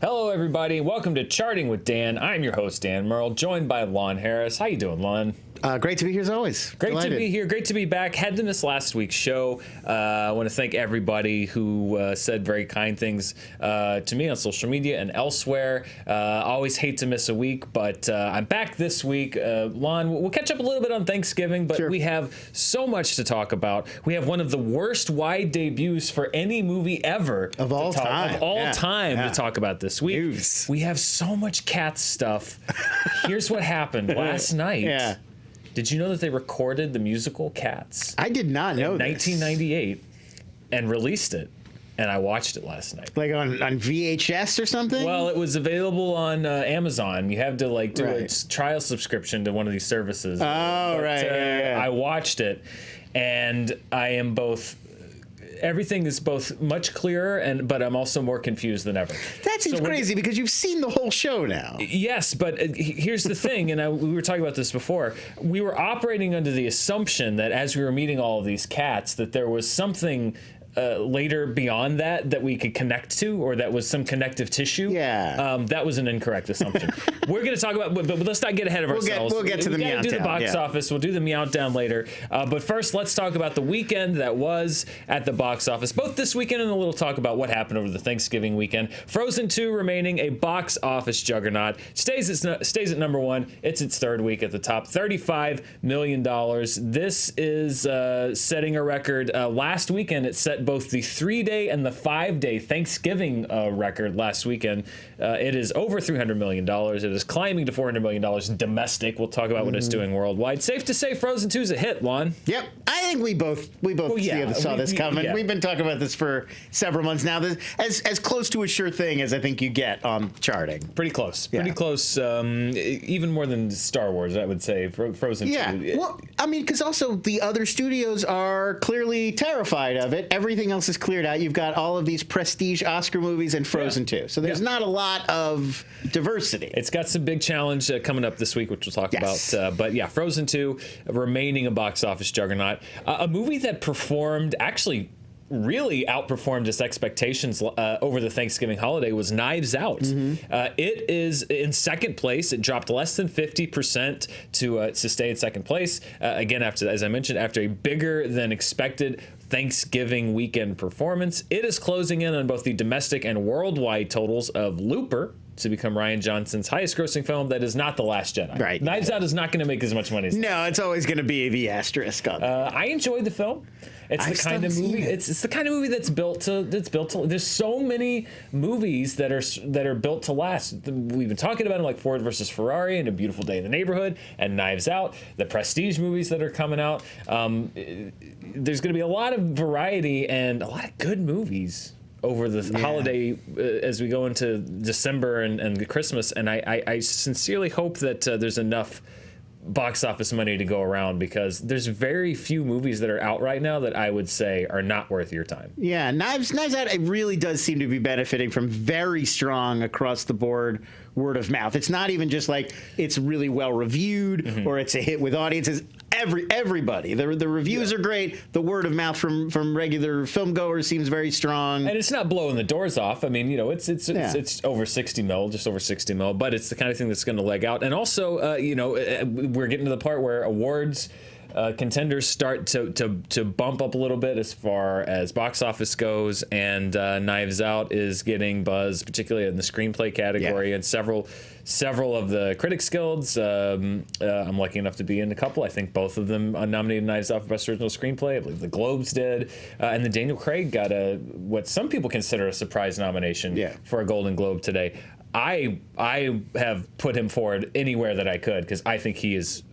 Hello, everybody. Welcome to Charting with Dan. I'm your host, Dan Murrell, joined by Lon Harris. How you doing, Lon? Great to be here as always. Great Delighted. to be here. Great to be back. Had to miss last week's show. I want to thank everybody who said very kind things to me on social media and elsewhere. Always hate to miss a week, but I'm back this week. Lon, we'll catch up a little bit on Thanksgiving, but Sure. we have so much to talk about. We have one of the worst wide debuts for any movie ever Of all time. to talk about this week. News. We have so much Cats stuff. Here's what happened last night. Yeah. Did you know that they recorded the musical Cats I did not know in this. 1998 and released it? And I watched it last night. Like on VHS or something? Well, it was available on Amazon. You have to like do a trial subscription to one of these services. Right. I watched it, and I am both. Everything is both much clearer, but I'm also more confused than ever. That seems crazy because you've seen the whole show now. Yes, but here's the thing, and we were talking about this before. We were operating under the assumption that as we were meeting all of these cats, that there was something later beyond that we could connect to, or that was some connective tissue. Yeah. That was an incorrect assumption. We're going to talk about, but let's not get ahead of ourselves. We'll get to the We gotta Meow do the Town, box yeah. office. We'll do the Meow Down later. But first, let's talk about the weekend that was at the box office, both this weekend and a little talk about what happened over the Thanksgiving weekend. Frozen 2 remaining a box office juggernaut. Stays at number one. It's its third week at the top. $35 million. This is setting a record. Last weekend, it set both the 3-day and the 5-day Thanksgiving record last weekend. It is over $300 million. It is climbing to $400 million domestic. We'll talk about what it's doing worldwide. Safe to say Frozen 2 is a hit, Lon. Yep. I think we both saw this coming. Yeah. We've been talking about this for several months now. This, as close to a sure thing as I think you get on charting. Pretty close. Yeah. Pretty close. Even more than Star Wars, I would say. Frozen 2. Yeah. Well, I mean, because also the other studios are clearly terrified of it. Everything else is cleared out. You've got all of these prestige Oscar movies and Frozen 2. So there's not a lot of diversity. It's got some big challenge coming up this week, which we'll talk about. But yeah, Frozen 2 remaining a box office juggernaut. A movie that performed, actually really outperformed its expectations over the Thanksgiving holiday was Knives Out. It is in second place. It dropped less than 50% to stay in second place. Again, as I mentioned, after a bigger than expected Thanksgiving weekend performance. It is closing in on both the domestic and worldwide totals of Looper to become Rian Johnson's highest grossing film. That is not The Last Jedi. Right. Knives Out is not going to make as much money as No, it's always going to be the asterisk on it. I enjoyed the film. It's I've the kind of still movie. seen it. It's the kind of movie that's built to. There's so many movies that are built to last. We've been talking about them, like Ford versus Ferrari and A Beautiful Day in the Neighborhood and Knives Out. The prestige movies that are coming out. There's going to be a lot of variety and a lot of good movies over the holiday as we go into December and Christmas. And I sincerely hope that there's enough box office money to go around, because there's very few movies that are out right now that I would say are not worth your time. Yeah, Knives Out, it really does seem to be benefiting from very strong across the board word of mouth. It's not even just like it's really well reviewed or it's a hit with audiences. Everybody. The reviews are great. The word of mouth from regular film goers seems very strong. And it's not blowing the doors off. I mean, it's over 60 mil, just over 60 mil, but it's the kind of thing that's going to leg out. And also, we're getting to the part where awards contenders start to bump up a little bit as far as box office goes, and Knives Out is getting buzz, particularly in the screenplay category, and several of the Critics Guilds. I'm lucky enough to be in a couple. I think both of them nominated Knives Out for Best Original Screenplay. I believe the Globes did, and then Daniel Craig got what some people consider a surprise nomination for a Golden Globe today. I have put him forward anywhere that I could, because I think he is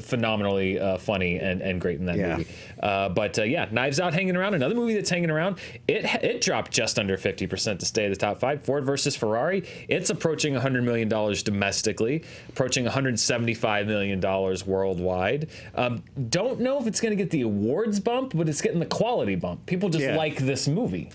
phenomenally funny and great in that movie. But Knives Out hanging around. Another movie that's hanging around. It dropped just under 50% to stay at the top 5. Ford versus Ferrari. It's approaching $100 million domestically, approaching $175 million worldwide. Don't know if it's going to get the awards bump, but it's getting the quality bump. People just like this movie.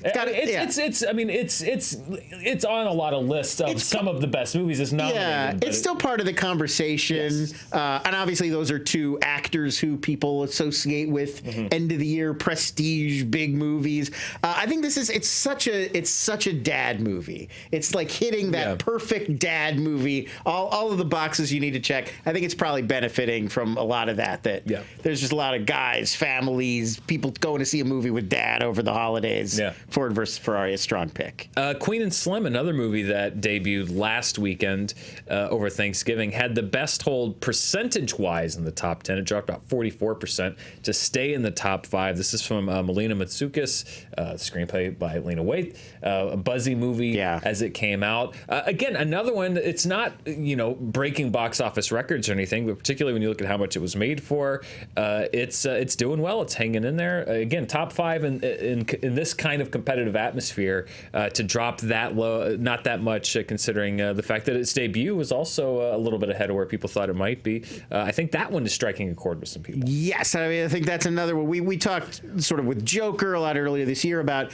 I mean, it's on a lot of lists of some of the best movies. It's not. Yeah, it's still part of the conversation, and obviously those are two actors who people associate with end of the year prestige big movies. I think it's such a dad movie. It's like hitting that perfect dad movie. All of the boxes you need to check. I think it's probably benefiting from a lot of that. There's just a lot of guys, families, people going to see a movie with dad over the holidays. Yeah. Ford versus Ferrari, a strong pick. Queen and Slim, another movie that debuted last weekend over Thanksgiving, had the best hold percentage-wise in the top 10. It dropped about 44% to stay in the top 5. This is from Melina Matsoukas, screenplay by Lena Waithe, a buzzy movie as it came out. Again, another one. It's not breaking box office records or anything, but particularly when you look at how much it was made for, it's doing well. It's hanging in there. Again, top 5 in this kind of competitive atmosphere, to drop that low, not that much, considering the fact that its debut was also a little bit ahead of where people thought it might be. I think that one is striking a chord with some people. Yes, I mean, I think that's another one. We talked sort of with Joker a lot earlier this year about,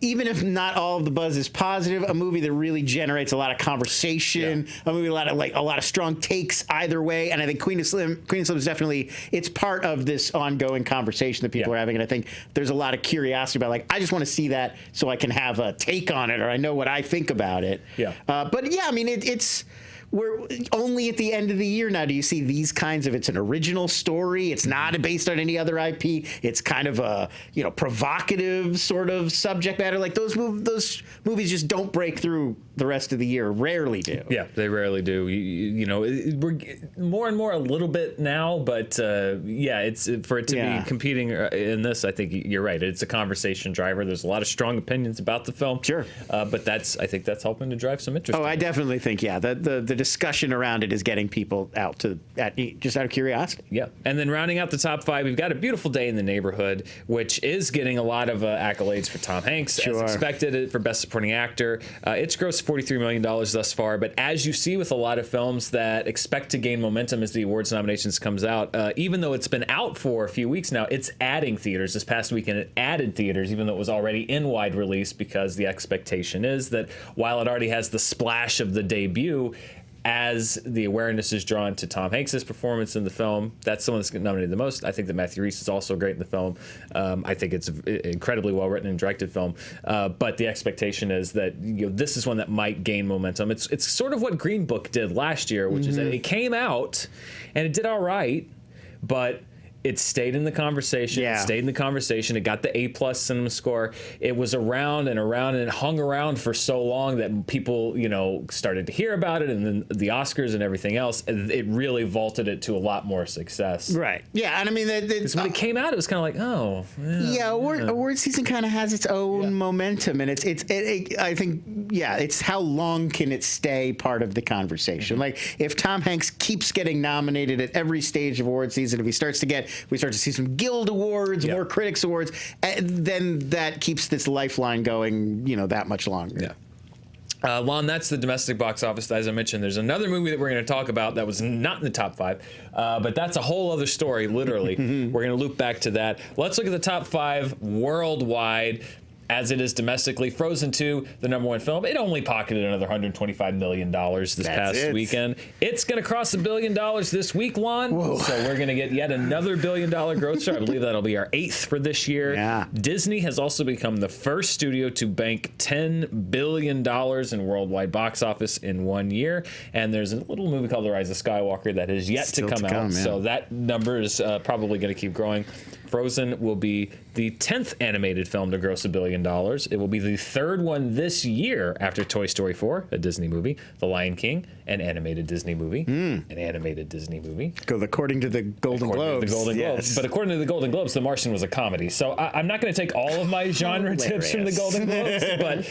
even if not all of the buzz is positive, a movie that really generates a lot of conversation, a movie a lot of strong takes either way. And I think Queen and Slim is definitely, it's part of this ongoing conversation that people are having. And I think there's a lot of curiosity about, I just want to see that so I can have a take on it, or I know what I think about it. But I mean, we're only at the end of the year now do you see these kinds of, it's an original story, it's not based on any other IP, it's kind of a provocative sort of subject matter. Like those movies just don't break through the rest of the year, rarely do. Yeah, they rarely do. We're more and more a little bit now, but it's for it to be competing in this, I think you're right. It's a conversation driver. There's a lot of strong opinions about the film. Sure. But I think that's helping to drive some interest. Oh, I definitely think, the discussion around it is getting people just out of curiosity. Yeah. And then rounding out the top 5, we've got A Beautiful Day in the Neighborhood, which is getting a lot of accolades for Tom Hanks, as expected, for Best Supporting Actor. It's grossed $43 million thus far, but as you see with a lot of films that expect to gain momentum as the awards nominations comes out, even though it's been out for a few weeks now, it's adding theaters. This past weekend, it added theaters, even though it was already in wide release, because the expectation is that while it already has the splash of the debut, as the awareness is drawn to Tom Hanks' performance in the film, that's someone that's nominated the most. I think that Matthew Rhys is also great in the film. I think it's an incredibly well-written and directed film. But the expectation is that this is one that might gain momentum. It's sort of what Green Book did last year, which is that it came out and it did all right, but it stayed in the conversation. It stayed in the conversation. It got the A+ cinema score. It was around and around, and it hung around for so long that people, started to hear about it, and then the Oscars and everything else. It really vaulted it to a lot more success. Right. Yeah, and I mean, because when it came out, it was kind of like, oh. Award season kind of has its own momentum, and I think, it's how long can it stay part of the conversation? Like, if Tom Hanks keeps getting nominated at every stage of award season, if we start to see some Guild Awards, more Critics Awards, then that keeps this lifeline going, that much longer. Yeah. Lon, that's the domestic box office. As I mentioned, there's another movie that we're going to talk about that was not in the top 5, but that's a whole other story, literally. We're going to loop back to that. Let's look at the top 5 worldwide. As it is domestically. Frozen 2, the #1 film, it only pocketed another $125 million this past weekend. It's going to cross $1 billion this week, Lon. Whoa. So we're going to get yet another $1 billion grosser. I believe that'll be our 8th for this year. Yeah. Disney has also become the first studio to bank $10 billion in worldwide box office in 1 year. And there's a little movie called The Rise of Skywalker that has yet to come out. So that number is probably going to keep growing. Frozen will be the 10th animated film to gross $1 billion. It will be the 3rd one this year after Toy Story 4, a Disney movie, The Lion King, an animated Disney movie, According to the Golden Globes. But according to the Golden Globes, The Martian was a comedy. So I'm not going to take all of my genre tips from the Golden Globes, but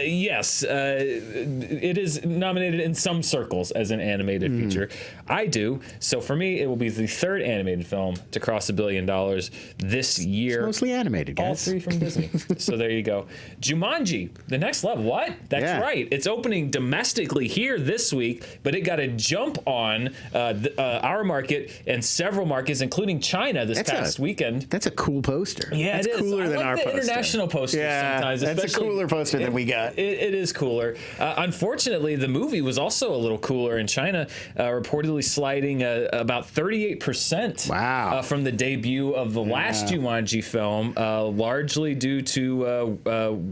yes, it is nominated in some circles as an animated feature. I do. So for me, it will be the 3rd animated film to cross $1 billion. million this year. It's mostly animated, guys. All 3 from Disney. So there you go. Jumanji, the next level. What? That's right. It's opening domestically here this week, but it got a jump on our market and several markets, including China this past weekend. That's a cool poster. Yeah, that's it is. cooler than our poster. International posters sometimes. That's a cooler poster than we got. It is cooler. Unfortunately, the movie was also a little cooler in China, reportedly sliding about 38% from the debut of the last Jumanji film, largely due to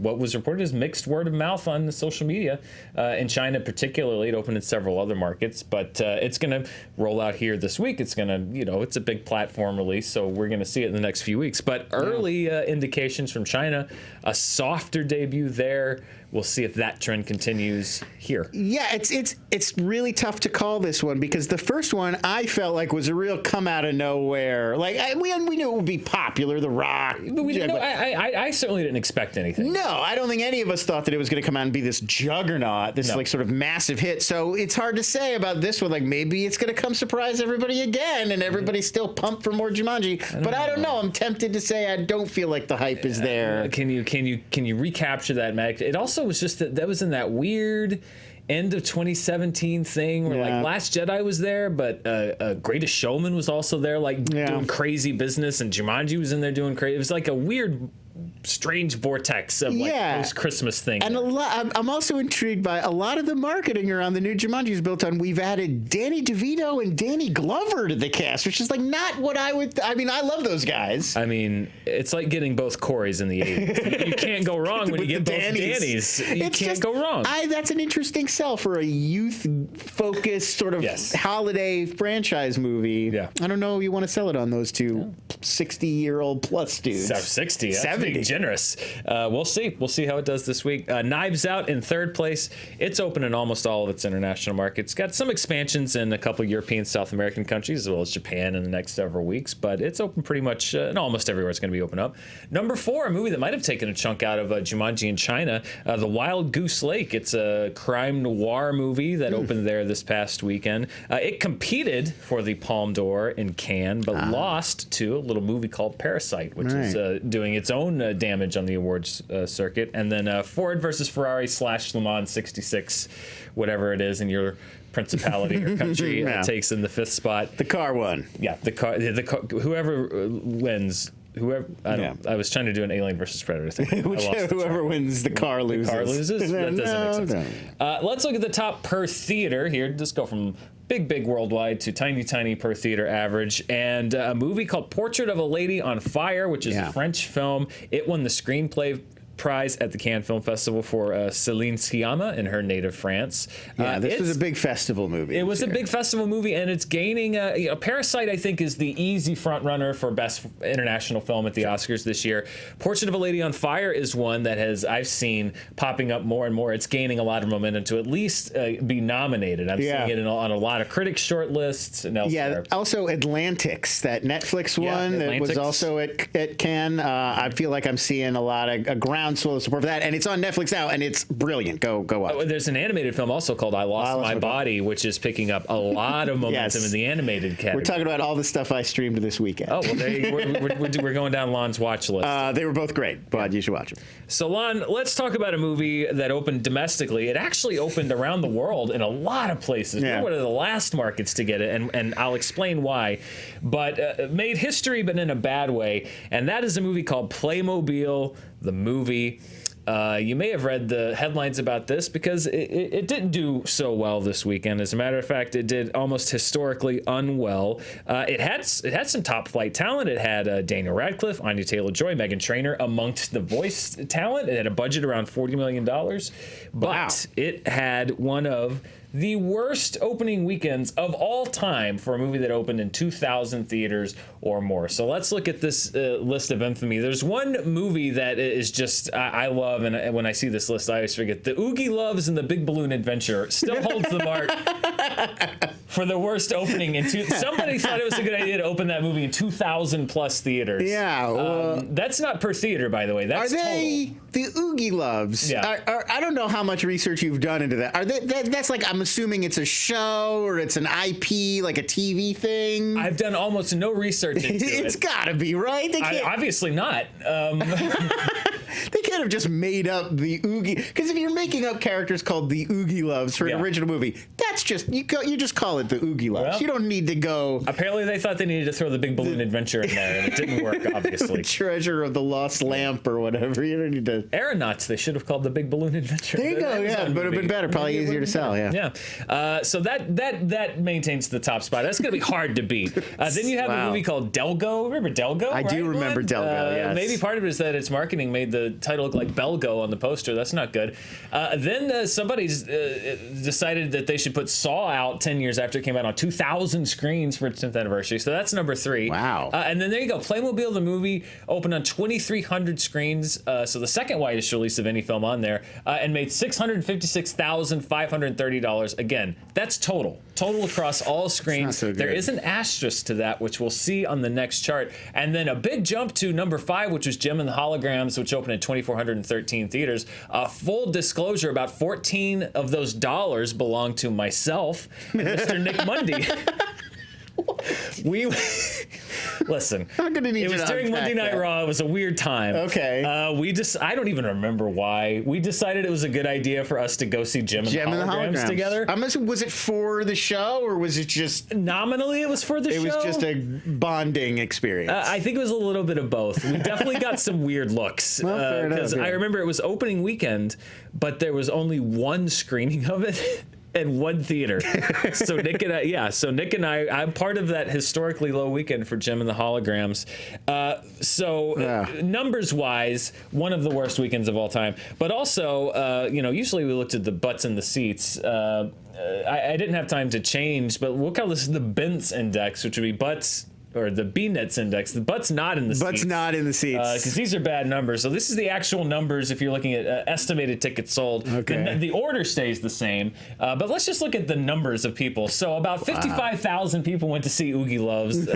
what was reported as mixed word of mouth on the social media. In China particularly, it opened in several other markets, but it's going to roll out here this week. It's going to, it's a big platform release, so we're going to see it in the next few weeks. But early indications from China, a softer debut there. We'll see if that trend continues here. Yeah, it's really tough to call this one because the first one I felt like was a real come out of nowhere. Like we knew it would be popular, The Rock. But we didn't. I certainly didn't expect anything. No, I don't think any of us thought that it was going to come out and be this juggernaut, this like sort of massive hit. So it's hard to say about this one. Like maybe it's going to come surprise everybody again, and everybody's still pumped for more Jumanji. I don't know. I'm tempted to say I don't feel like the hype is there. Can you recapture that, Mac? It also was just that was in that weird end of 2017 thing where like Last Jedi was there, but Greatest Showman was also there, like doing crazy business, and Jumanji was in there doing crazy. It was like a weird, strange vortex of like post-Christmas thing. And I'm also intrigued by a lot of the marketing around the new Jumanji is built on we've added Danny DeVito and Danny Glover to the cast, which is like not what I would. I mean, I love those guys. I mean, it's like getting both Corys in the 80s. You can't go wrong when you get both Dannys. You can't go wrong. That's an interesting sell for a youth-focused sort of holiday franchise movie. Yeah. I don't know if you want to sell it on those two 60-year-old plus dudes. 60. 70. Generous. We'll see. We'll see how it does this week. Knives Out in third place. It's open in almost all of its international markets. Got some expansions in a couple European, South American countries, as well as Japan in the next several weeks. But it's open pretty much in almost everywhere it's going to be open up. Number 4, a movie that might have taken a chunk out of Jumanji in China, The Wild Goose Lake. It's a crime noir movie that opened there this past weekend. It competed for the Palme d'Or in Cannes, but lost to a little movie called Parasite, which is doing its own damage on the awards circuit. And then Ford versus Ferrari / Le Mans 66, whatever it is in your principality or country, takes in the 5th spot. The car won. Yeah, the car. Whoever wins. I was trying to do an Alien versus Predator thing. Whoever wins, the car loses. The car loses? That doesn't make sense. Let's look at the top per theater here. Just go from big worldwide to tiny per theater average. And a movie called Portrait of a Lady on Fire, which is a French film. It won the screenplay prize at the Cannes Film Festival for Céline Sciamma in her native France. This was a big festival movie. It was a big festival movie, and it's gaining. Parasite, I think, is the easy front runner for best international film at the Oscars this year. Portrait of a Lady on Fire is one that I've seen popping up more and more. It's gaining a lot of momentum to at least be nominated. I'm seeing it on a lot of critics' shortlists and elsewhere. Yeah, also Atlantics, that Netflix one that was also at Cannes. I feel like I'm seeing a lot of groundswell of support for that, and it's on Netflix now, and it's brilliant. Go watch. There's an animated film also called I Lost My Body, which is picking up a lot of momentum in the animated category. We're talking about all the stuff I streamed this weekend. Oh, well, we're going down Lon's watch list. They were both great, but you should watch them. So, Lon, let's talk about a movie that opened domestically. It actually opened around the world in a lot of places. We're one of the last markets to get it, and I'll explain why. But made history, but in a bad way, and that is a movie called Playmobil, the movie. You may have read the headlines about this because it didn't do so well this weekend. As a matter of fact, it did almost historically unwell. It had some top flight talent. It had Daniel Radcliffe, Anya Taylor-Joy, Meghan Trainor amongst the voice talent. It had a budget around $40 million, but it had one of the worst opening weekends of all time for a movie that opened in 2,000 theaters or more. So let's look at this list of infamy. There's one movie that is just I love, and when I see this list, I always forget. The Oogie Loves and the Big Balloon Adventure still holds the mark for the worst opening somebody thought it was a good idea to open that movie in 2,000 plus theaters. Yeah, that's not per theater, by the way. That's are they total. the Oogie Loves? Yeah. I don't know how much research you've done into that. Are they? That's like, I'm assuming it's a show or it's an IP, like a TV thing. I've done almost no research into it. It's gotta be, right? They can't. Obviously not. They can't have just made up the Oogie, because if you're making up characters called the Oogie Loves for an original movie, that's just you just call it the Oogie Loves. Well, you don't need to go. Apparently, they thought they needed to throw the Big Balloon Adventure in there, and it didn't work. Obviously, Treasure of the Lost Lamp or whatever. You don't need to. Aeronauts. They should have called the Big Balloon Adventure. There you go. Yeah, but it would have been better. Probably easier to sell. Yeah. Yeah. So that maintains the top spot. That's going to be hard to beat. Then you have a movie called Delgo. Remember Delgo? I do remember Delgo. Yes. Maybe part of it is that its marketing made the title look like Belgo on the poster. That's not good. Then somebody's decided that they should put Saw out 10 years after it came out on 2,000 screens for its 10th anniversary. So that's number 3. Wow. And then there you go. Playmobil the movie opened on 2,300 screens. So the second widest release of any film on there, and made $656,530. Again, that's total across all screens. So there is an asterisk to that, which we'll see on the next chart. And then a big jump to number 5, which was Jem and the Holograms, which opened at 2,413 theaters. Full disclosure, about 14 of those dollars belong to myself and Mr. Nick Mundy. We listen. I'm gonna need it you was to during Monday Night that. Raw. It was a weird time. Okay. I don't even remember why. We decided it was a good idea for us to go see Jem and the Holograms together. Was it for the show or was it just nominally? It was for the show. It was just a bonding experience. I think it was a little bit of both. We definitely got some weird looks because I remember it was opening weekend, but there was only one screening of it. And one theater. So Nick and I, I'm part of that historically low weekend for Jem and the Holograms. Numbers wise, one of the worst weekends of all time. But also, usually we looked at the butts in the seats. I didn't have time to change, but we'll call this the Bents Index, which would be butts. Or the B-Nets Index. The butt's not in the seats. Butt's not in the seats. Because these are bad numbers. So this is the actual numbers if you're looking at estimated tickets sold. Okay. The order stays the same. But let's just look at the numbers of people. So about 55,000 people went to see Oogie Loves.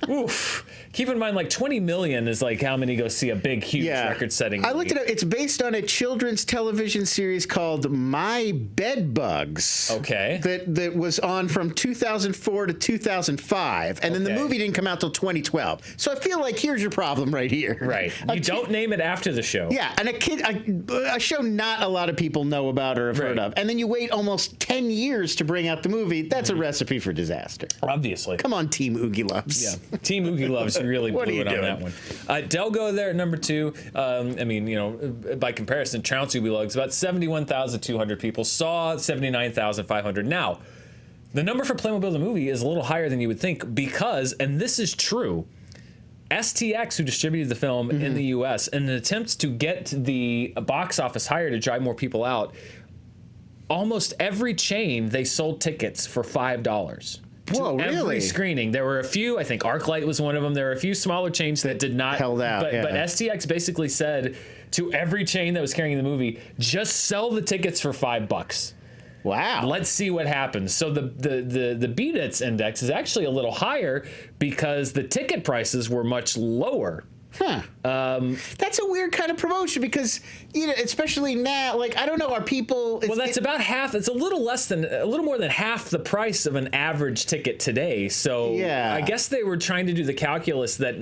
Oof. Keep in mind, like 20 million is like how many go see a big, huge record-setting movie. I looked it up. It's based on a children's television series called My Bed Bugs. Okay. That was on from 2004 to 2005, and then the movie didn't come out till 2012. So I feel like here's your problem right here. Right. You don't name it after the show. Yeah, and a show not a lot of people know about or have heard of, and then you wait almost 10 years to bring out the movie. That's a recipe for disaster. Obviously. Come on, Team Oogie Loves. Yeah. Team Oogie Loves really blew it on that one. Delgo there at number 2. By comparison, Trounce Oogie Loves, about 71,200 people. Saw 79,500. Now, the number for Playmobil the movie is a little higher than you would think because, and this is true, STX, who distributed the film in the U.S., in an attempt to get the box office higher to drive more people out, almost every chain, they sold tickets for $5. Whoa, really? Every screening. There were a few, I think ArcLight was one of them. There were a few smaller chains that did not. Held out, But STX basically said to every chain that was carrying the movie, just sell the tickets for $5. Wow. Let's see what happens. So the B-Nets Index is actually a little higher because the ticket prices were much lower. Huh. That's a weird kind of promotion because, especially now, like, I don't know, are people... Well, that's about half. It's a little more than half the price of an average ticket today. So I guess they were trying to do the calculus that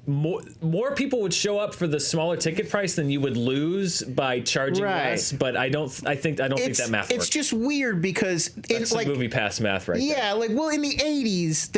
more people would show up for the smaller ticket price than you would lose by charging less. But I don't think that math works. It's just weird because it's like movie pass math, right? Yeah, there. In the 80s,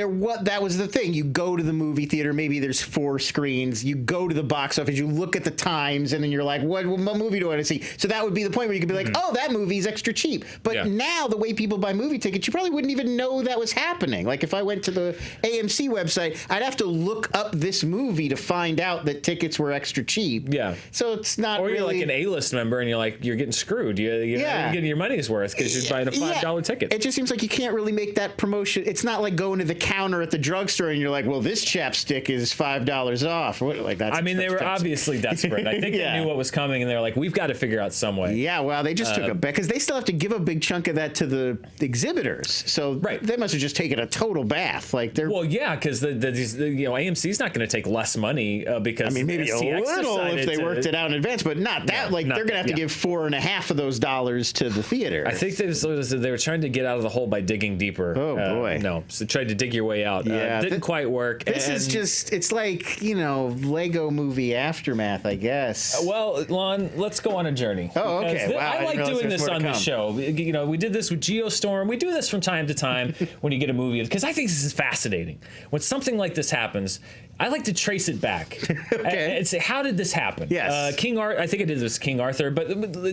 that was the thing. You go to the movie theater, maybe there's 4 screens. You go to the box office, you look at the times, and then you're like, what movie do I want to see? So that would be the point where you could be like, oh, that movie's extra cheap. But now the way people buy movie tickets, you probably wouldn't even know that was happening. Like if I went to the AMC website, I'd have to look up this movie movie to find out that tickets were extra cheap. Yeah. So it's not. Or really, you're like an A-list member, and you're getting screwed. You're not getting your money's worth because you're buying a $5 ticket. It just seems like you can't really make that promotion. It's not like going to the counter at the drugstore and you're like, well, this chapstick is $5 off. Like that's. I mean, they were obviously desperate. I think they knew what was coming, and they're like, we've got to figure out some way. Yeah, well, they just took a bet because they still have to give a big chunk of that to the exhibitors. So they must have just taken a total bath. Like they're because AMC's not going to take less money because I mean maybe STX a little if they worked it out in advance, but not that. They're going to have to give $4.50 of those dollars to the theater. I think they were trying to get out of the hole by digging deeper. Oh boy, no! So tried to dig your way out. Yeah, didn't quite work. This is just—it's like Lego Movie aftermath, I guess. Well, Lon, let's go on a journey. Oh, okay. Wow, I like doing this on the show. We did this with Geostorm. We do this from time to time when you get a movie because I think this is fascinating. When something like this happens, I like to trace it back and say, how did this happen? Yes. I think I did this King Arthur, but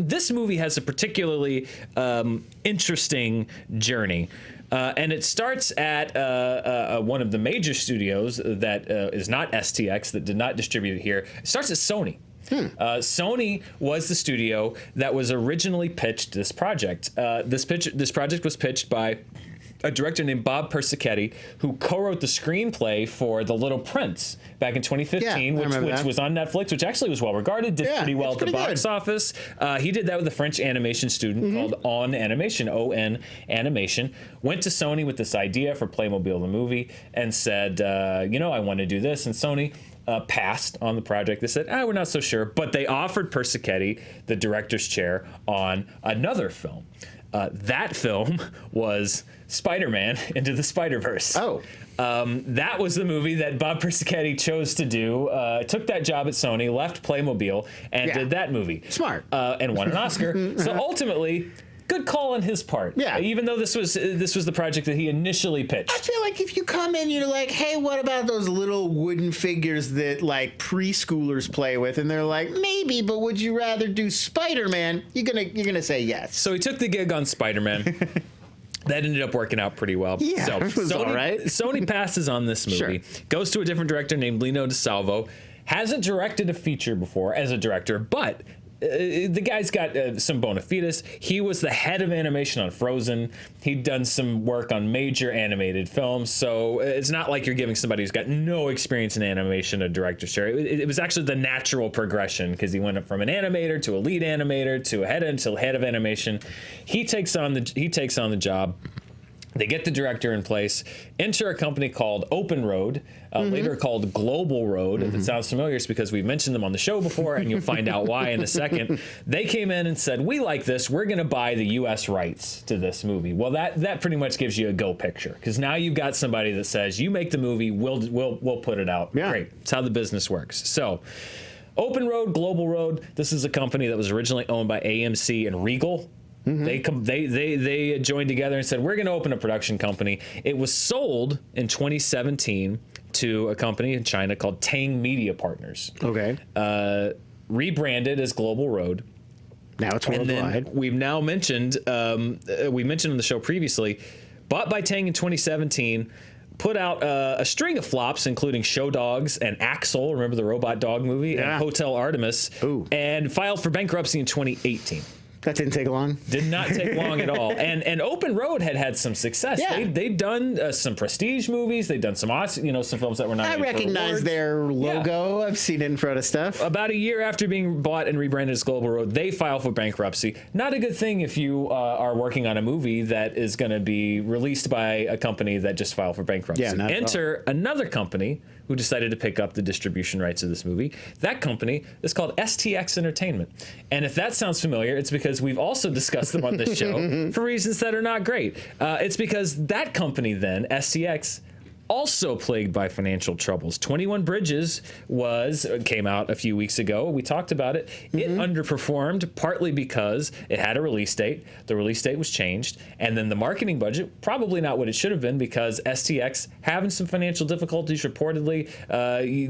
this movie has a particularly interesting journey. And it starts at one of the major studios that is not STX, that did not distribute it here. It starts at Sony. Sony was the studio that was originally pitched this project. This project was pitched by a director named Bob Persichetti, who co-wrote the screenplay for The Little Prince back in 2015, which was on Netflix, which actually was well regarded, did pretty well at the box office. He did that with a French animation student called On Animation, O-N Animation. Went to Sony with this idea for Playmobil the movie and said, I want to do this. And Sony passed on the project. They said, we're not so sure. But they offered Persichetti the director's chair on another film. That film was Spider-Man Into the Spider-Verse. That was the movie that Bob Persichetti chose to do. Took that job at Sony, left Playmobil, and did that movie. Smart. And won an Oscar. So ultimately, good call on his part. Yeah. Even though this was the project that he initially pitched. I feel like if you come in, you're like, hey, what about those little wooden figures that like preschoolers play with? And they're like, maybe, but would you rather do Spider-Man? You're gonna say yes. So he took the gig on Spider-Man. That ended up working out pretty well. Yeah, so it was all right. Sony passes on this movie, goes to a different director named Lino DeSalvo, hasn't directed a feature before as a director, but the guy's got some bona fides. He was the head of animation on Frozen. He'd done some work on major animated films, so it's not like you're giving somebody who's got no experience in animation a director's chair. It was actually the natural progression because he went up from an animator to a lead animator to a head of animation. He takes on the job. They get the director in place, enter a company called Open Road, later called Global Road. If it sounds familiar, it's because we've mentioned them on the show before, and you'll find out why in a second. They came in and said, we like this. We're going to buy the U.S. rights to this movie. Well, that pretty much gives you a go picture, because now you've got somebody that says, you make the movie, we'll put it out. Yeah. Great. That's how the business works. So Open Road, Global Road, this is a company that was originally owned by AMC and Regal. They joined together and said, we're going to open a production company. It was sold in 2017 to a company in China called Tang Media Partners. Okay. Rebranded as Global Road. Now it's worldwide. And then we've now mentioned, we mentioned on the show previously, bought by Tang in 2017, put out a string of flops, including Show Dogs and Axel, remember the robot dog movie, and Hotel Artemis, and filed for bankruptcy in 2018. That didn't take long. Did not take long at all. And Open Road had some success. Yeah. They'd done some prestige movies. They'd done some some films that were not. I recognize their logo. Yeah. I've seen it in front of stuff. About a year after being bought and rebranded as Global Road, they file for bankruptcy. Not a good thing if you are working on a movie that is going to be released by a company that just filed for bankruptcy. Yeah, enter another company who decided to pick up the distribution rights of this movie. That company is called Stx Entertainment. And if that sounds familiar, it's because we've also discussed them on this show for reasons that are not great. It's because that company then, Stx, also plagued by financial troubles. 21 Bridges came out a few weeks ago. We talked about it. It underperformed partly because it had a release date. The release date was changed. And then the marketing budget, probably not what it should have been, because Stx having some financial difficulties reportedly.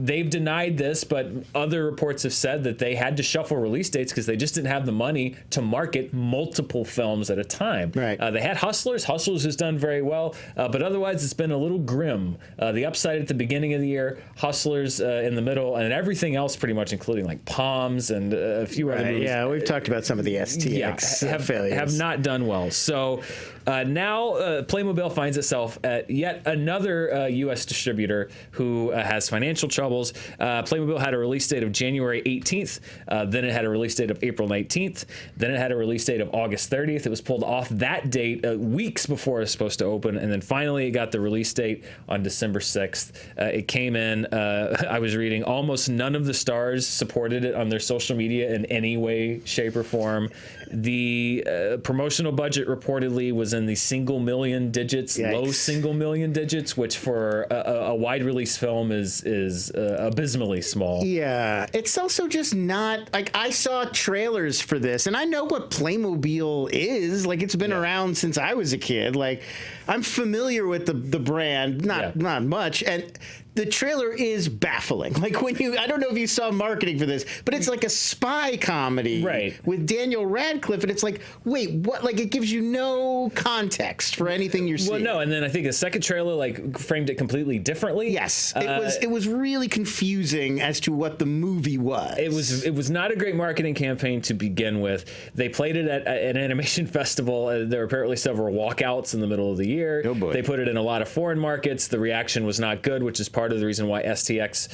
They've denied this, but other reports have said that they had to shuffle release dates because they just didn't have the money to market multiple films at a time. Right. They had Hustlers. Hustlers has done very well, but otherwise it's been a little grim Fandom. The Upside at the beginning of the year, Hustlers in the middle, and everything else pretty much, including like Palms and a few other movies. Yeah, we've talked about some of the STX failures. Have not done well. So now Playmobil finds itself at yet another U.S. distributor who has financial troubles. Playmobil had a release date of January 18th. Then it had a release date of April 19th. Then it had a release date of August 30th. It was pulled off that date weeks before it was supposed to open. And then finally it got the release date on December 6th. It came in, I was reading, almost none of the stars supported it on their social media in any way, shape, or form. The promotional budget reportedly was in the single million digits, Yikes. low single million digits, which for a wide release film is abysmally small. Yeah, it's also just not like I saw trailers for this, and I know what Playmobil is. Like it's been around since I was a kid. Like I'm familiar with the brand, not much, and the trailer is baffling. Like I don't know if you saw marketing for this, but it's like a spy comedy with Daniel Radcliffe, and it's like, wait, what? Like it gives you no context for anything you're seeing. Well, no, and then I think the second trailer like framed it completely differently. Yes, it was really confusing as to what the movie was. It was not a great marketing campaign to begin with. They played it at an animation festival. There were apparently several walkouts in the middle of the year. Oh boy. They put it in a lot of foreign markets. The reaction was not good, which is part of the reason why STX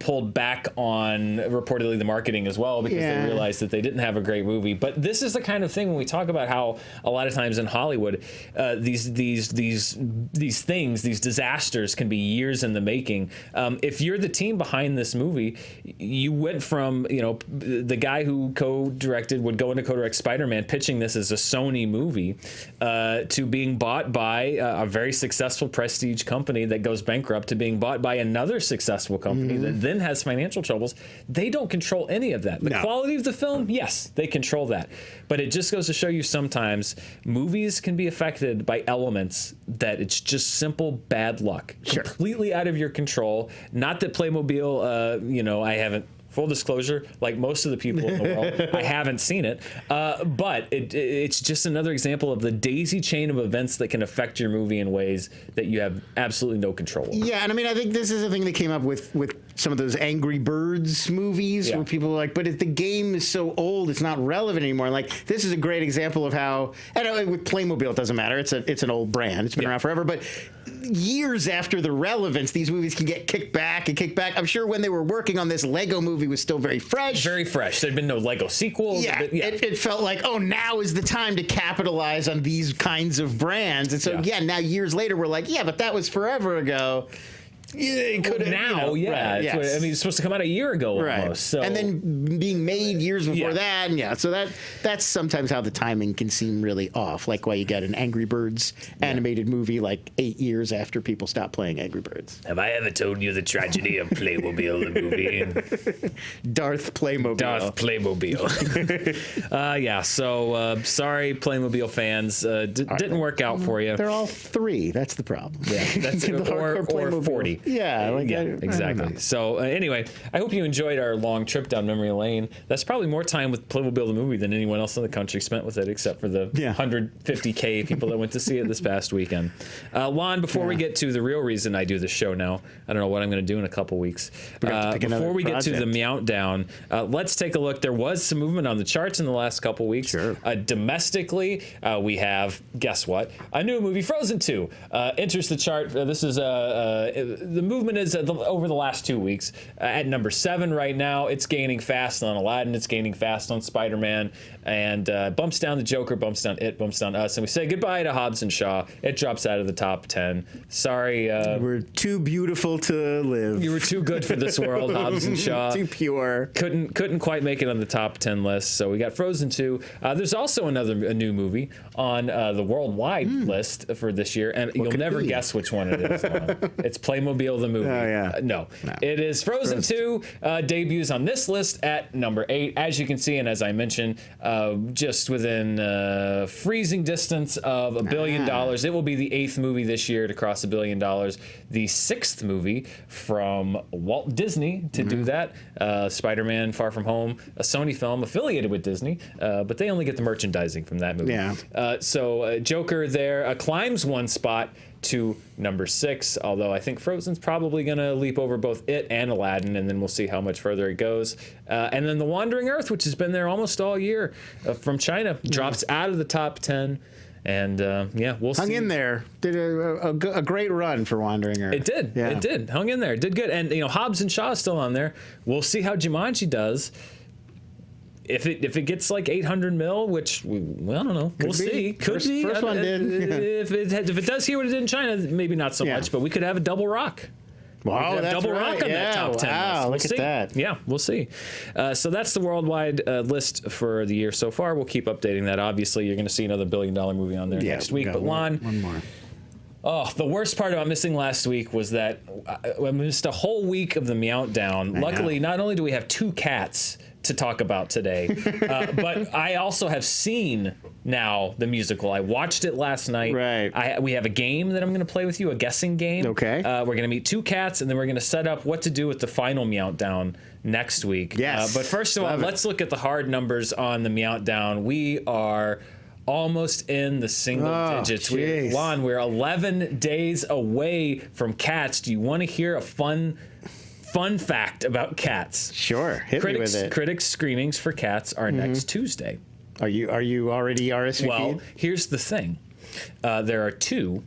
pulled back on reportedly the marketing as well, because they realized that they didn't have a great movie. But this is the kind of thing when we talk about how a lot of times in Hollywood these things, these disasters can be years in the making. If you're the team behind this movie, you went from the guy who co-directed would go into co-direct Spider-Man, pitching this as a Sony movie, to being bought by a very successful prestige company that goes bankrupt, to being bought by another successful company that then has financial troubles. They don't control any of that. The quality of the film, yes, they control that. But it just goes to show you sometimes movies can be affected by elements that it's just simple bad luck. Completely out of your control. Not that Playmobil, I haven't, full disclosure, like most of the people in the world, I haven't seen it. But it's just another example of the daisy chain of events that can affect your movie in ways that you have absolutely no control over. Yeah, and I mean, I think this is a thing that came up with some of those Angry Birds movies where people are like, but if the game is so old, it's not relevant anymore. Like, this is a great example of how, and with Playmobil, it doesn't matter. It's an old brand. It's been around forever. But years after the relevance, these movies can get kicked back. I'm sure when they were working on this, Lego movie was still very fresh. Very fresh. There'd been no Lego sequels. Yeah, it felt like, oh, now is the time to capitalize on these kinds of brands. And so, now years later, we're like, yeah, but that was forever ago. Yeah, I mean, it's supposed to come out a year ago almost. So. And then being made years before that, and so that's sometimes how the timing can seem really off. Like why you got an Angry Birds animated movie like 8 years after people stopped playing Angry Birds. Have I ever told you the tragedy of Playmobil, the movie? Darth Playmobil. So sorry, Playmobil fans. Didn't work out for you. They're all 3. That's the problem. Yeah, that's or 40. Yeah, exactly. So anyway, I hope you enjoyed our long trip down memory lane. That's probably more time with Playmobil the movie than anyone else in the country spent with it, except for the 150K people that went to see it this past weekend. Lon, before we get to the real reason I do this show now, I don't know what I'm going to do in a couple weeks. Before we get to the Meowdown, let's take a look. There was some movement on the charts in the last couple weeks. Domestically, we have, guess what? A new movie, Frozen 2, enters the chart. This is the movement is over the last 2 weeks at number 7 right now. It's gaining fast on Aladdin. It's gaining fast on Spider-Man, and bumps down the Joker, bumps down It, bumps down Us, and we say goodbye to Hobbs and Shaw. It drops out of the top 10. Sorry, we're too beautiful to live. You were too good for this world, Hobbs and Shaw. Too pure. Couldn't quite make it on the top 10 list. So we got Frozen 2. There's also a new movie on the worldwide list for this year, and you'll never guess which one it is. It's Playmobil the movie. No, it is Frozen 2. Debuts on this list at number 8. As you can see, and as I mentioned, just within freezing distance of $1 billion. It will be the 8th movie this year to cross $1 billion. The 6th movie from Walt Disney to do that. Spider-Man Far From Home, a Sony film affiliated with Disney, but they only get the merchandising from that movie. So Joker there climbs one spot to number 6, although I think Frozen's probably going to leap over both it and Aladdin, and then we'll see how much further it goes. And then The Wandering Earth, which has been there almost all year from China, drops out of the top 10. And we'll see. Hung in there. Did a great run for Wandering Earth. It did. Yeah. It did. Hung in there. Did good. And Hobbs and Shaw is still on there. We'll see how Jumanji does. If it gets like 800 mil, which I don't know, we'll see. Could be. First one did. If it does here what it did in China, maybe not so much. But we could have a double rock. Wow, that's double right. rock on that top 10 wow, list. Look at that. Yeah, we'll see. So that's the worldwide list for the year so far. We'll keep updating that. Obviously, you're going to see another $1 billion movie on there next week. But Lon, one more. Oh, the worst part about missing last week was that I missed a whole week of the Meowdown. Luckily, not only do we have 2 cats to talk about today, but I also have seen now the musical. I watched it last night. Right. We have a game that I'm going to play with you, a guessing game. Okay. We're going to meet 2 cats, and then we're going to set up what to do with the final Meowdown next week. Yes. But first of all, let's look at the hard numbers on the Meowdown. We are almost in the single digits. Lon, we're 11 days away from Cats. Do you want to hear a fun fact about Cats? Sure, hit me with it. Critics screenings for Cats are next Tuesday. Are you already RSVP'd? Well, here's the thing. There are two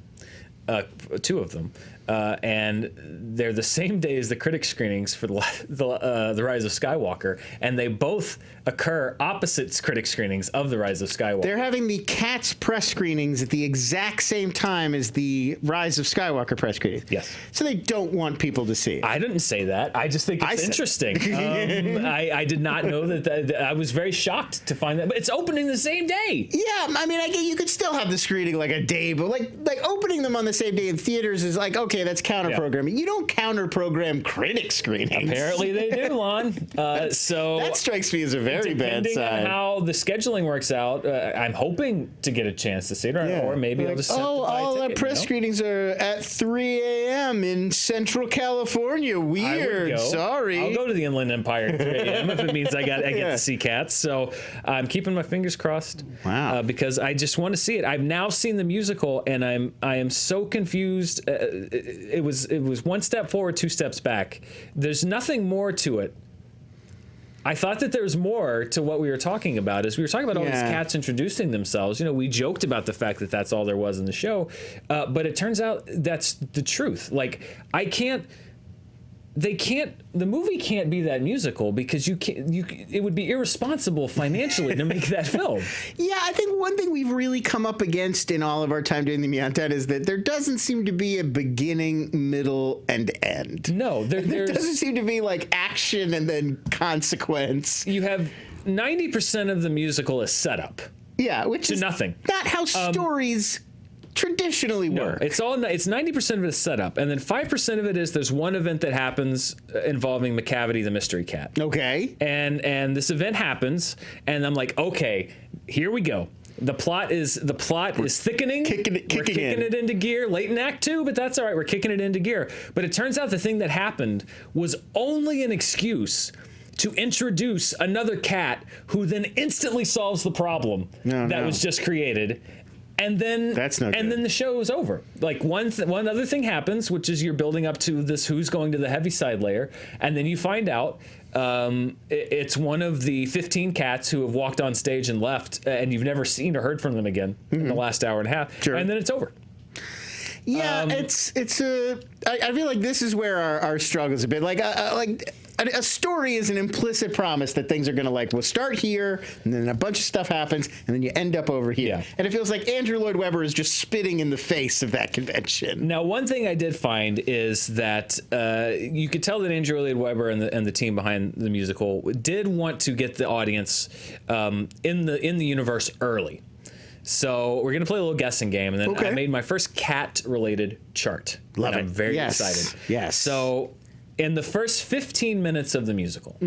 of them. And they're the same day as the critic screenings for the Rise of Skywalker, and they both occur opposite critic screenings of the Rise of Skywalker. They're having the Cats press screenings at the exact same time as the Rise of Skywalker press screenings. Yes. So they don't want people to see it. I didn't say that. I just think it's interesting. I did not know that. I was very shocked to find that. But it's opening the same day. Yeah, I mean, you could still have the screening like a day, but like opening them on the same day in theaters is like, okay, that's counter-programming. You don't counter-program critic screenings. Apparently they do, Lon. So that strikes me as a very bad sign. Depending on how the scheduling works out, I'm hoping to get a chance to see it, or maybe I'll just all our press screenings are at 3 a.m. in Central California. Weird. Sorry. I'll go to the Inland Empire at 3 a.m. if it means I get to see Cats. So I'm keeping my fingers crossed. Wow. Because I just want to see it. I've now seen the musical, and I am so confused. It was 1 step forward, 2 steps back. There's nothing more to it. I thought that there was more to what we were talking about. As we were talking about all these cats introducing themselves, we joked about the fact that that's all there was in the show, but it turns out that's the truth. Like, the movie can't be that musical because it would be irresponsible financially to make that film. Yeah, I think one thing we've really come up against in all of our time doing the Meowdown is that there doesn't seem to be a beginning, middle, and end. No, there doesn't seem to be like action and then consequence. You have 90% of the musical is setup. Yeah, which is nothing. Not how stories traditionally work. It's 90% of it is setup, and then 5% of it is there's one event that happens involving McCavity the mystery cat. Okay. And this event happens, and I'm like, okay, here we go. The plot is thickening. We're kicking it into gear late in Act 2, but that's all right. We're kicking it into gear. But it turns out the thing that happened was only an excuse to introduce another cat who then instantly solves the problem that was just created. And then then the show is over. Like one other thing happens, which is you're building up to this who's going to the Heaviside layer, and then you find out it's one of the 15 cats who have walked on stage and left, and you've never seen or heard from them again in the last hour and a half. Sure. And then it's over. Yeah, I feel like this is where our struggles a bit. Like a story is an implicit promise that things are going to we'll start here, and then a bunch of stuff happens, and then you end up over here. Yeah. And it feels like Andrew Lloyd Webber is just spitting in the face of that convention. Now, one thing I did find is that you could tell that Andrew Lloyd Webber and the team behind the musical did want to get the audience in the universe early. So we're going to play a little guessing game, and then I made my first cat-related chart. Love it. I'm very excited. Yes. So in the first 15 minutes of the musical,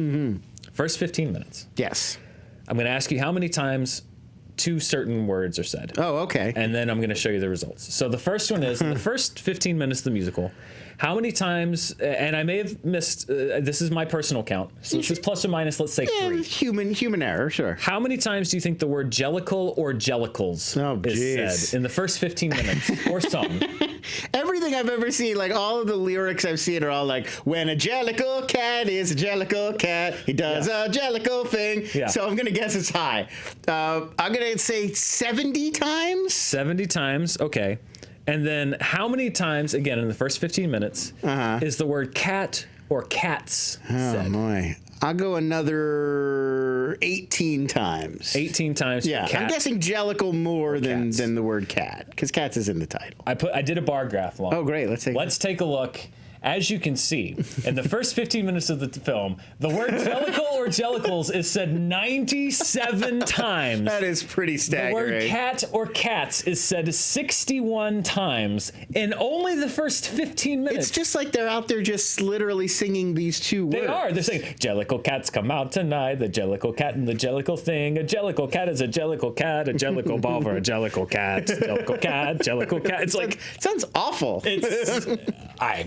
first 15 minutes, yes, I'm going to ask you how many times 2 certain words are said. Oh, okay. And then I'm going to show you the results. So the first one is, in the first 15 minutes of the musical, How many times, and I may have missed, this is my personal count, so this is plus or minus, let's say 3. Human error, sure. How many times do you think the word jellicle or jellicles is said in the first 15 minutes or song? Everything I've ever seen, like all of the lyrics I've seen are all like, when a jellicle cat is a jellicle cat, he does a jellicle thing. Yeah. So I'm going to guess it's high. I'm going to say 70 times? 70 times, okay. And then how many times, again, in the first 15 minutes, is the word cat or cats said? Oh, boy. I'll go another 18 times. 18 times yeah, for cat. I'm guessing jellicle more than the word cat, because cats is in the title. I did a bar graph, Lon. Oh, great. Let's take a look. As you can see, in the first 15 minutes of the film, the word jellicle or jellicles is said 97 times. That is pretty staggering. The word cat or cats is said 61 times in only the first 15 minutes. It's just like they're out there just literally singing these two words. They are. They're saying, jellicle cats come out tonight, the jellicle cat and the jellicle thing. A jellicle cat is a jellicle cat, a jellicle ball for a jellicle cat, jellicle cat, jellicle cat. It's like... It sounds awful. I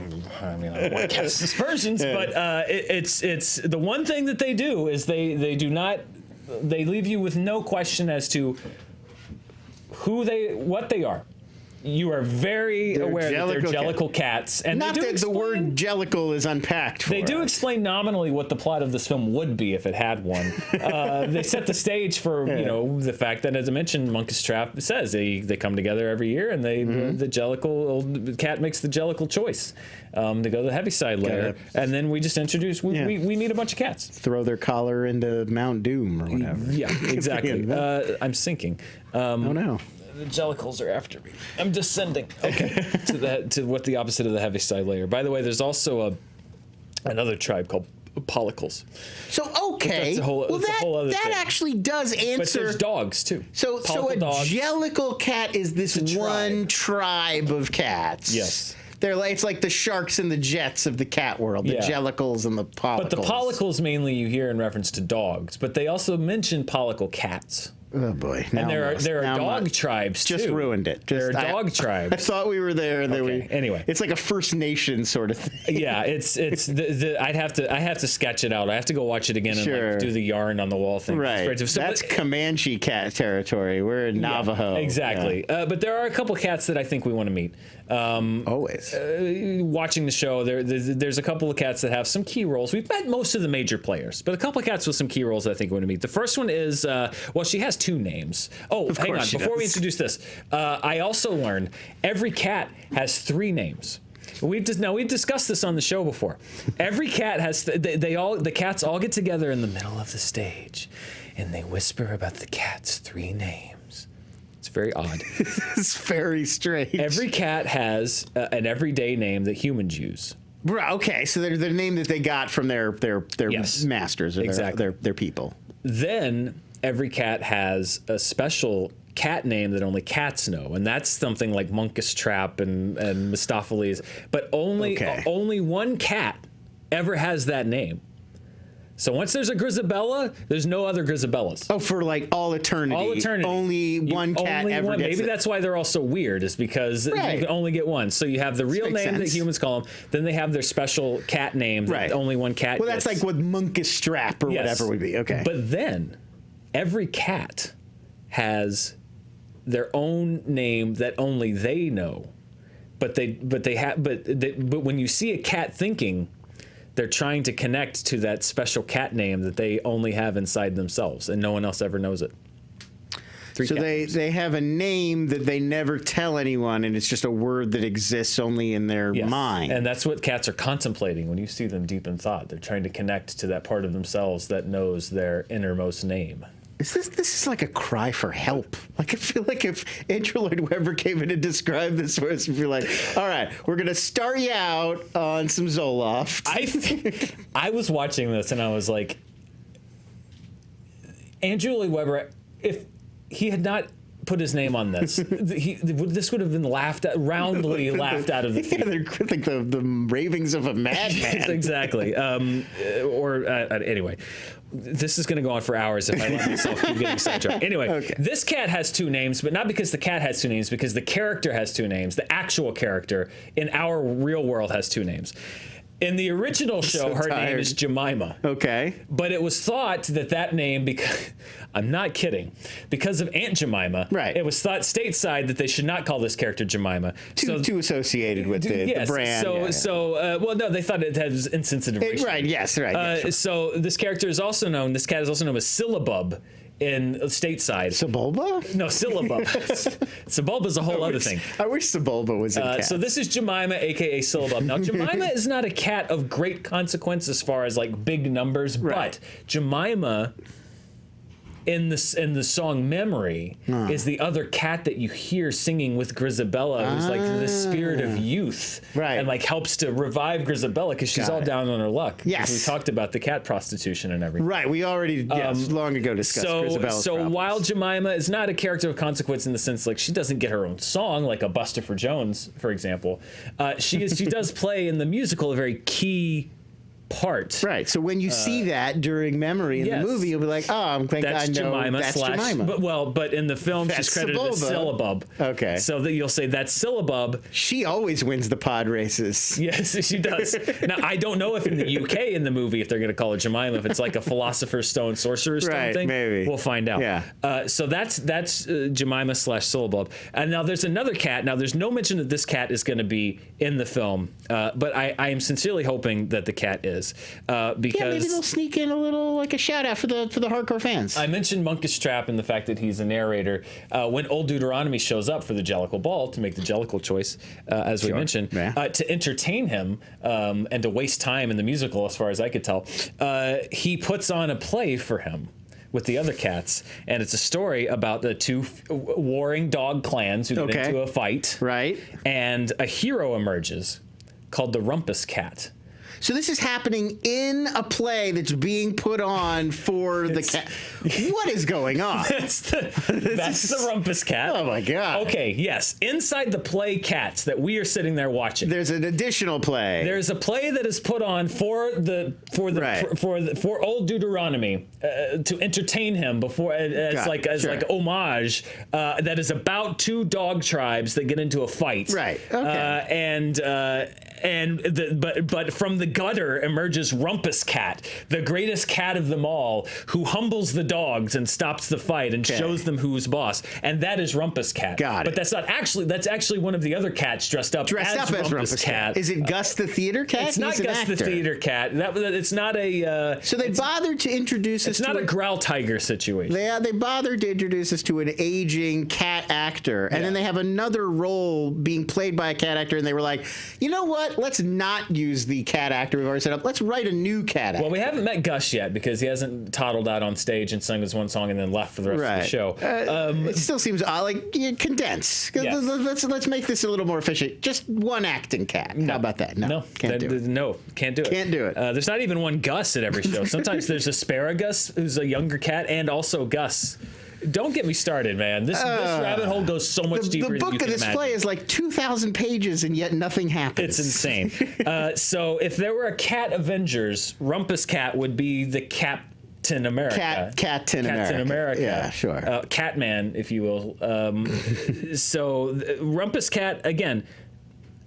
mean, I don't want to cast aspersions, but it's the one thing that they do is they leave you with no question as to what they are. You are very aware that they're jellicle cats, and not that the word jellicle is unpacked for They do explain nominally what the plot of this film would be if it had one. They set the stage for the fact that, as I mentioned, Monkus Trap says they come together every year, and the jellicle cat makes the jellicle choice to go to the heaviside layer, and then we just introduce we meet a bunch of cats. Throw their collar into Mount Doom or whatever. Yeah, exactly. I'm sinking. Oh no. The jellicles are after me. I'm descending. Okay, to what the opposite of the heaviside layer. By the way, there's also another tribe called Pollicles. So okay, that actually does answer. But there's dogs too. So a jellicle cat is this one tribe of cats. Yes. It's like the sharks and the jets of the cat world, the jellicles and the pollicles. But the pollicles mainly you hear in reference to dogs, but they also mention pollicle cats. Oh boy! And there are dog tribes too. Just ruined it. There are dog tribes. I thought we were there. Anyway, it's like a First Nation sort of thing. Yeah, I have to sketch it out. I have to go watch it again and like, do the yarn on the wall thing. Right. So that's Comanche cat territory. We're in Navajo. Yeah, exactly. Yeah. But there are a couple cats that I think we want to meet. Always. Watching the show, there's a couple of cats that have some key roles. We've met most of the major players, but a couple of cats with some key roles that I think we want to meet. The first one is she has 2 names. Oh, hang on. Before we introduce this, I also learned every cat has 3 names. We've discussed this on the show before. Every cat has the cats all get together in the middle of the stage, and they whisper about the cat's 3 names. It's very odd. It's very strange. Every cat has an everyday name that humans use. Okay, so they're the name that they got from their masters or their people. Then every cat has a special cat name that only cats know, and that's something like Monkus Trap and Mistopheles. But only one cat ever has that name. So once there's a Grisabella, there's no other Grisabellas. Oh, for like all eternity. All eternity. Only one cat ever gets Maybe that's why they're all so weird, is because you can only get one. So you have the real name that humans call them, then they have their special cat name that only one cat gets. Well, that's like what Monkus Trap or whatever would be. Okay. But then every cat has their own name that only they know. But when you see a cat thinking, they're trying to connect to that special cat name that they only have inside themselves, and no one else ever knows it. So they have a name that they never tell anyone, and it's just a word that exists only in their mind. And that's what cats are contemplating when you see them deep in thought. They're trying to connect to that part of themselves that knows their innermost name. This is like a cry for help. Like, I feel like if Andrew Lloyd Webber came in and described this for us, we'd be like, all right, we're going to start you out on some Zoloft. I was watching this and I was like, Andrew Lloyd Webber, if he had not put his name on this, this would have been roundly laughed out of the theater. They're like the ravings of a madman. Exactly. Anyway, this is going to go on for hours if I let myself keep getting sidetracked. Anyway, This cat has two names, but not because the cat has two names, because the character has two names. The actual character in our real world has two names. In the original show, her name is Jemima. Okay. But it was thought that name, because I'm not kidding, because of Aunt Jemima, right. It was thought stateside that they should not call this character Jemima. Too associated with the brand. Well, no, they thought it had insensitive racial. Right, yes, right. Sure. So this cat is also known as Syllabub in stateside. Sebulba? No, Syllabub. Sebulba is a whole other thing. I wish Sebulba was in cat. So this is Jemima, a.k.a. Syllabub. Now, Jemima is not a cat of great consequence as far as, like, big numbers, but Jemima in the song Memory is the other cat that you hear singing with Grisabella, who's like the spirit of youth, and like helps to revive Grisabella because she's all down on her luck. Yes, we talked about the cat prostitution and everything. Right, we already long ago discussed Grisabella's problems. While Jemima is not a character of consequence in the sense like she doesn't get her own song like a Buster Jones, for example, she does play in the musical a very key part. Right. So when you see that during Memory in the movie, you'll be like, oh, I know Jemima that's Jemima. But in the film, she's credited as Syllabub. Okay. So that you'll say that's Syllabub. She always wins the pod races. Yes, she does. Now, I don't know if in the UK in the movie, if they're going to call it Jemima, if it's like a Philosopher's Stone, Sorcerer's Stone thing. Maybe. We'll find out. Yeah. So that's Jemima / Syllabub. And now there's another cat. Now there's no mention that this cat is going to be in the film, but I am sincerely hoping that the cat is. Because maybe they'll sneak in a little like a shout out for the hardcore fans. I mentioned Monkish Trap and the fact that he's a narrator. When Old Deuteronomy shows up for the Jellicle Ball to make the Jellicle choice, as we mentioned, to entertain him and to waste time in the musical, as far as I could tell, he puts on a play for him with the other cats, and it's a story about the two warring dog clans who get into a fight, right? And a hero emerges called the Rumpus Cat. So this is happening in a play that's being put on for the cat. What is going on? That's the Rumpus Cat. Oh my God. Okay, yes. Inside the play Cats that we are sitting there watching. There's an additional play. There's a play that is put on for Old Deuteronomy to entertain him before as homage that is about two dog tribes that get into a fight. Right. Okay. But from the gutter emerges Rumpus Cat, the greatest cat of them all, who humbles the dogs and stops the fight and shows them who's boss. And that is Rumpus Cat. Got it. But that's actually one of the other cats dressed up as Rumpus Cat. Is it Gus the theater cat? It's not Gus the theater cat. It's not a. So they bothered to introduce us. It's not a Growl Tiger situation. They bothered to introduce us to an aging cat actor, and then they have another role being played by a cat actor, and they were like, you know what? Let's not use the cat actor we've already set up. Let's write a new cat actor. Well, we haven't met Gus yet because he hasn't toddled out on stage and sung his one song and then left for the rest of the show. It still seems condense. Yes. Let's make this a little more efficient. Just one acting cat. How about that? No, can't do it. No, can't do it. Can't do it. There's not even one Gus at every show. Sometimes there's Asparagus, who's a younger cat, and also Gus. Don't get me started, man. This rabbit hole goes so much deeper than you can imagine. The book of this play is like 2,000 pages, and yet nothing happens. It's insane. So if there were a Cat Avengers, Rumpus Cat would be the Captain America. Captain America. Yeah, sure. Catman, if you will. So Rumpus Cat, again,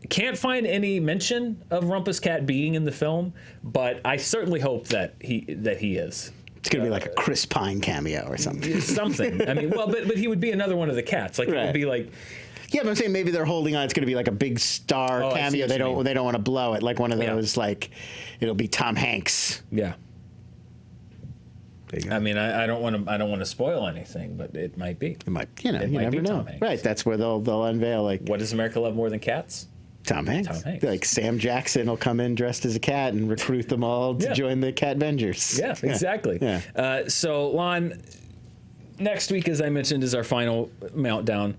can't find any mention of Rumpus Cat being in the film, but I certainly hope that he is. It's going to be like a Chris Pine cameo or something. Something. I mean, well, but he would be another one of the cats. Like, it would be like... Yeah, but I'm saying maybe they're holding on. It's going to be like a big star cameo. They don't want to blow it. Like one of those, like, it'll be Tom Hanks. Yeah. I mean, I don't want to spoil anything, but it might be. It might, you never know. Right, that's where they'll unveil, like... What does America love more than cats? Tom Hanks. Like Sam Jackson will come in dressed as a cat and recruit them all to join the Cat Avengers. Yeah, exactly. Yeah. So, Lon, next week, as I mentioned, is our final meltdown.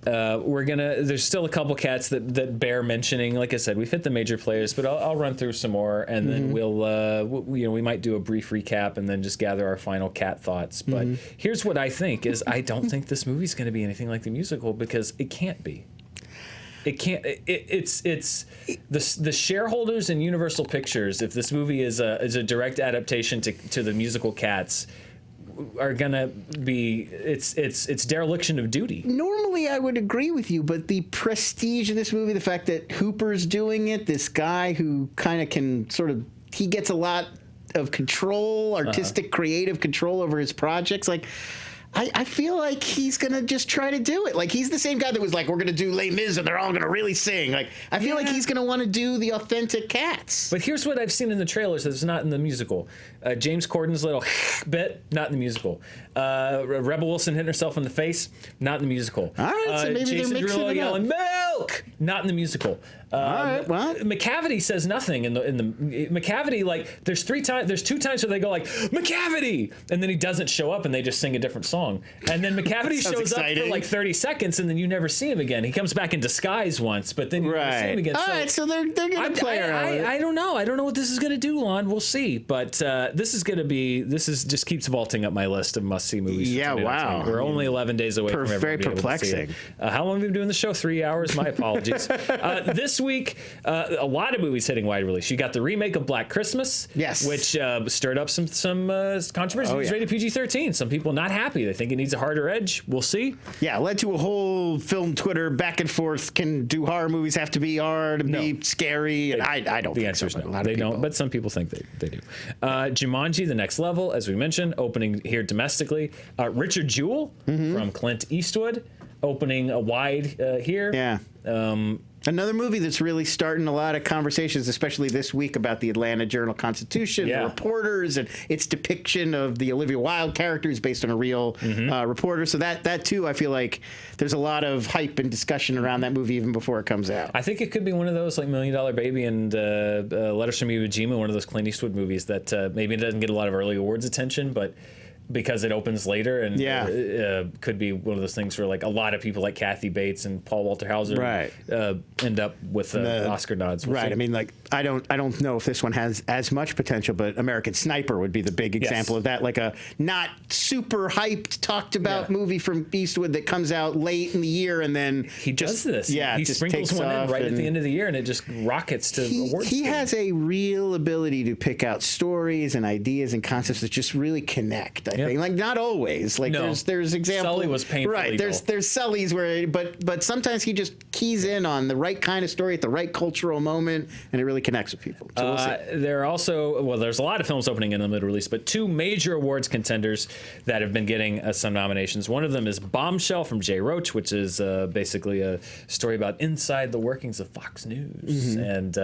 There's still a couple cats that bear mentioning. Like I said, we've hit the major players, but I'll run through some more, and then we might do a brief recap and then just gather our final cat thoughts. But here's what I think: is I don't think this movie's going to be anything like the musical because it can't be. It can't. It's the shareholders in Universal Pictures. If this movie is a direct adaptation to the musical Cats, are gonna be it's dereliction of duty. Normally I would agree with you, but the prestige of this movie, the fact that Hooper's doing it, this guy who kind of can he gets a lot of control, artistic, creative control over his projects. Like, I feel like he's going to just try to do it. Like, he's the same guy that was like, we're going to do Les Mis and they're all going to really sing. Like, I feel like he's going to want to do the authentic Cats. But here's what I've seen in the trailers that's not in the musical. James Corden's little bit, not in the musical. Rebel Wilson hitting herself in the face, not in the musical. All right, so maybe Jason they're mixing Derulo it yelling, milk, not in the musical. All right, well. McCavity says nothing in the McCavity, like, there's two times where they go like, McCavity, and then he doesn't show up and they just sing a different song. And then McCavity shows up for like 30 seconds and then you never see him again. He comes back in disguise once, but then you never see him again. All right, so they're going to play around. I don't know. I don't know what this is going to do, Lon. We'll see. But this is just keeps vaulting up my list of must-see movies. Yeah, wow. We're only 11 days away from everyone very being perplexing. able to see it. How long have we been doing the show? 3 hours? My apologies. This week, a lot of movies hitting wide release. You got the remake of Black Christmas, yes, which stirred up some controversy. It's rated PG-13. Some people not happy. They think it needs a harder edge. We'll see. Yeah, led to a whole film Twitter back and forth. Do horror movies have to be hard and be scary? And I don't. The think answer is so, no. They don't, but some people think they do. Jumanji: The Next Level, as we mentioned, opening here domestically. Richard Jewell from Clint Eastwood, opening a wide here. Yeah. Another movie that's really starting a lot of conversations, especially this week, about the Atlanta Journal-Constitution, the reporters, and its depiction of the Olivia Wilde characters based on a real reporter. So that too, I feel like there's a lot of hype and discussion around that movie even before it comes out. I think it could be one of those like $1 Million Baby and Letters from Iwo Jima, one of those Clint Eastwood movies that maybe it doesn't get a lot of early awards attention, but because it opens later and could be one of those things where like a lot of people like Kathy Bates and Paul Walter Hauser end up with Oscar nods. We'll see. I mean, like I don't know if this one has as much potential, but American Sniper would be the big example of that. Like a not super hyped, talked about movie from Eastwood that comes out late in the year and then he does this. Yeah, he sprinkles one in right at the end of the year and it just rockets to awards. He has a real ability to pick out stories and ideas and concepts that just really connect. I think, like not always. Like there's examples. Sully was painfully right. There's Sully's where, but sometimes he just keys in on the right kind of story at the right cultural moment, and it really connects with people. So we'll see. There are also there's a lot of films opening in the mid-release, but two major awards contenders that have been getting some nominations. One of them is Bombshell from Jay Roach, which is basically a story about inside the workings of Fox News and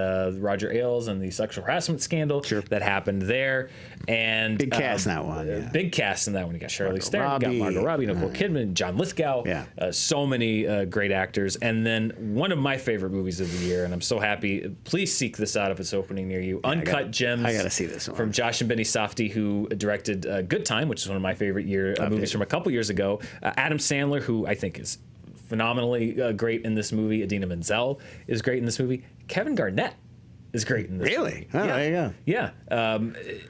Roger Ailes and the sexual harassment scandal that happened there. And big cast in that one. Yeah. Big cast in that one. You got Charlize Theron, you got Margot Robbie, Nicole Kidman, John Lithgow. So many great actors. And then one of my favorite movies of the year, and I'm so happy. Please seek this out if it's opening near you. Uncut Gems. I gotta see this one from Josh and Benny Safdie, who directed Good Time, which is one of my favorite movies from a couple years ago. Adam Sandler, who I think is phenomenally great in this movie. Idina Menzel is great in this movie. Kevin Garnett is great in this movie. Oh, there you go. Yeah.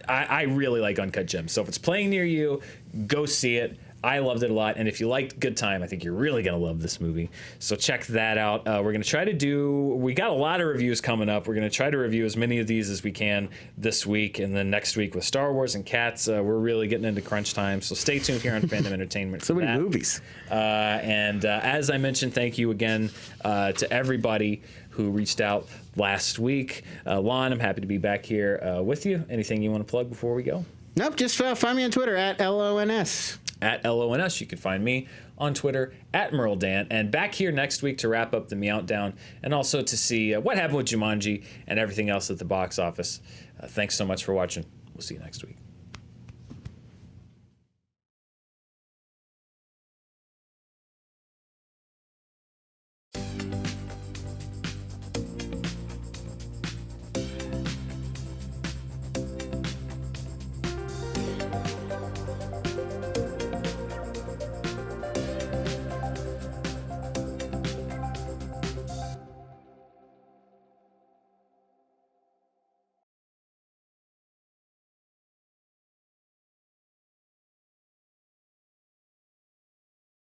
I really like Uncut Gems. So if it's playing near you, go see it. I loved it a lot. And if you liked Good Time, I think you're really going to love this movie. So check that out. We're going to try to we got a lot of reviews coming up. We're going to try to review as many of these as we can this week. And then next week with Star Wars and Cats, we're really getting into crunch time. So stay tuned here on Fandom Entertainment. So many movies. And as I mentioned, thank you again to everybody who reached out last week. Lon, I'm happy to be back here with you. Anything you want to plug before we go? Nope, just find me on Twitter at LONS. At LONS. You can find me on Twitter at Murrell Dan. And back here next week to wrap up the Meowdown and also to see what happened with Jumanji and everything else at the box office. Thanks so much for watching. We'll see you next week.